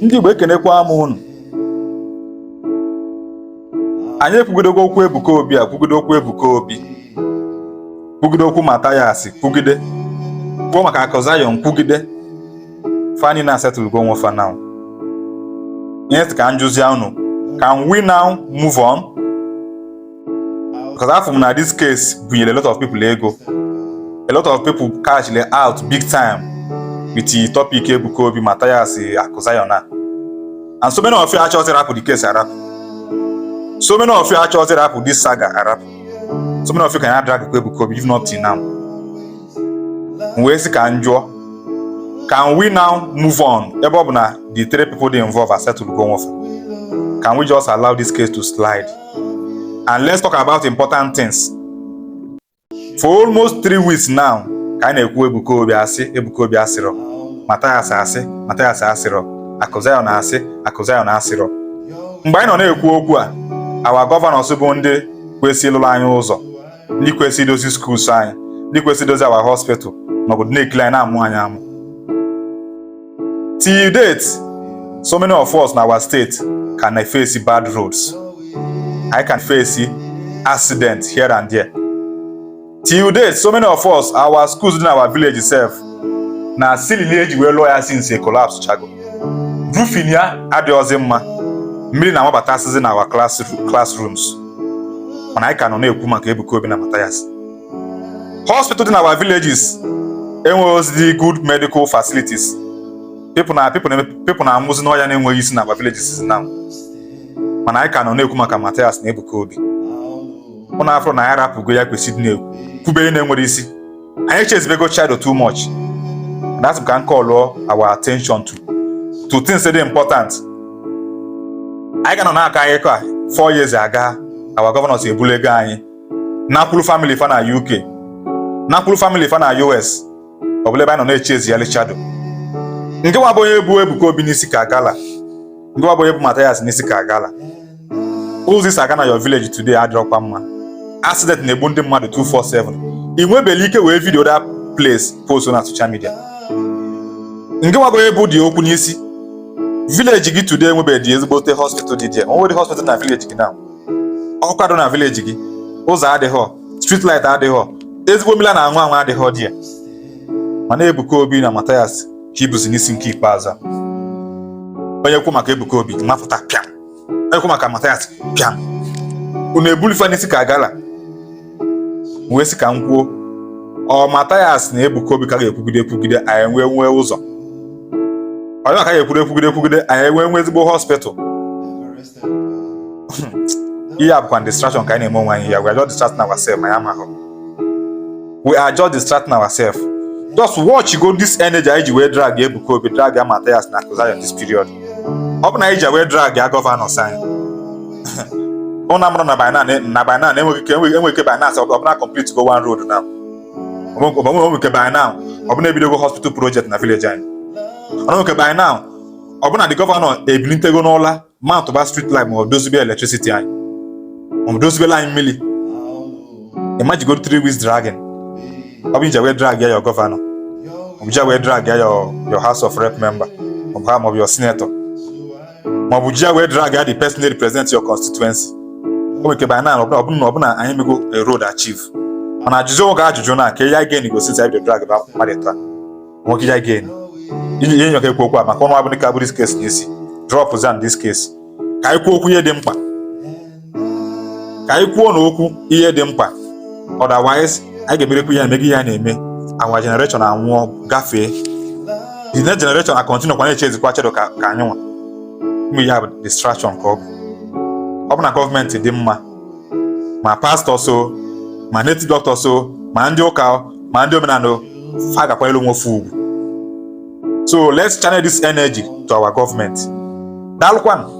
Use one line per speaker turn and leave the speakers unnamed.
ndị Igbo ekenekwa m unu. Anyị ekwugidego okwu Ebuka Obi kwugide okwu Ebuka Obi, kwugide okwu Mathias, kwugide kwuo maka Akụ Zion, kwugide fani na settle onwe fa now. Yes, ka njuzi unu, can we now move on? Because after na this case bunyere a lot of people ego, a lot of people cash out big time with the topic Ebuka Obi, Mathias, Akụ Zion, and so many of you actually rap the case rap. So many of you actually rap this saga rap. So many of you can drag Ebuka Obi, if not till now. Can we now move on? The three people they involved are settled go off. Can we just allow this case to slide? And let's talk about important things. For almost 3 weeks now, kind of Ebuka Obi asiro, Mathias asiro, Akụ Zion asiro. Mgbe anyị nọ na-ekwu okwu a, our governors bụ ndị kwesịrị ịlụrụ anyị ụzọ, ndị kwesịrị idozi schools anyị, ndị kwesịrị idozi our hospital, maọbụ na-ekele anyị na-amụ anyị amụ. Till date, so many of us in our state can face bad roads. I can face accidents here and there. Till date, so many of us, our schools in our village itself, na still in age where lawyers since a collapse chago. Roofing ya adiozimma. Mmiri na mabata in our classrooms. And I can only ekwu maka Ebuka Obi na Mathias. Hospitals in our villages, was the good medical facilities. People na amuzi no ya na-enweghị isi na our villages now. Mana anyị ka nọ na-ekwu maka Mathias na Ebuka Obi. Ụna afro na ya rapụgo ya kwesịrị na-ekwu. Kwube na-enwere isi. Anyị chezibego child too much. That's can call our attention to things that are important. I can na-aka anyị ka 4 years ago, our governors ebulega anyị. Nakwulu family fa na UK. Nakwulu family fa na US. Obulebe anyị nọ na-echezi ya shadow. Nke wa boye bu Ebuka Obi n'isi ka gala. Nke wa boye bu Mathias n'isi ka gala. All this aga na your village today adrọkwa mma. Accident na-egbu ndị mmadụ 247. Inwebeli ike wee video that place post na social media. Nke wa boye bu dị okwu n'isi. Village gị today nwebe dị ezigbote hospital dị there. Onwe dị hospital na village gị now. Ọkwado na village gị. Ụzọ adịghọ, street light adịghọ. Ezigbo mmiri na anwụ adịghọ dị. Mana Ebuka Obi na Mathias hibuzi n'isi nke ikpeazụ. Onye kwu maka Ebuka Obi mapụta piam. Onye kwu maka Mathias piam. Unu ebulifa n'isi ka gala. Wee sị ka m kwuo, ọ Mathias na Ebuka Obi ka ga-ekwugide anyị nwee ụzọ. Onye maka ga-ekwugide anyị nwee ezigbo hospital. Ihe a bụkwa distraction ka anyị na-eme onwe anyị ya. We are just distracting ourselves ma ya mahụ. We are just distracting ourselves. Just watch go this energy iji wee drag Ebuka Obi, drag Mathias na Akụ Zion this period. Ọ bụ na iji wee drag ya governors anyị. Ọ na-amụrụ na by now enweghị ike by now ọ bụ na complete go one road now. Ọ bụ ike by now ọ bụ na ebidogo hospital project na village anyị. Ọ bụ ike by now ọ bụ na the governor ebilitego n'ụla mount ba street light ma ọ dozibe electricity anyị. Ọ dozibe line mmiri. Imagine go 3 weeks dragging. Ọ bụ ije wee drag ya your governor. Ọ bụ ije wee drag ya your house of rep member. Ọ bụ your senator. Ma ọ bụ ije wee drag ya the person that represents your constituency. Ọ bụ ike by now ọ bụ na anyị mego a road achieve. Mana ajụjụ oge ajụjụ na ka ya again negotiate ya drag ba mmadụ taa. Nwoke ya again. Ihe nyoka ekwu okwu a maka ọnụ abụ dịka bụ this case n'isi. Drop zan this case. Ka anyị kwuo okwu ihe dị mkpa. Ka anyị kwuo n'okwu ihe dị mkpa. Otherwise, I get very clear and make our generation and more gaffe. The next generation I continue when I chase the quarter of Canyon. We have distraction called open government in my pastor so, my native doctor so, my andioka, my andiominano, fag a food. So let's channel this energy to our government. That one.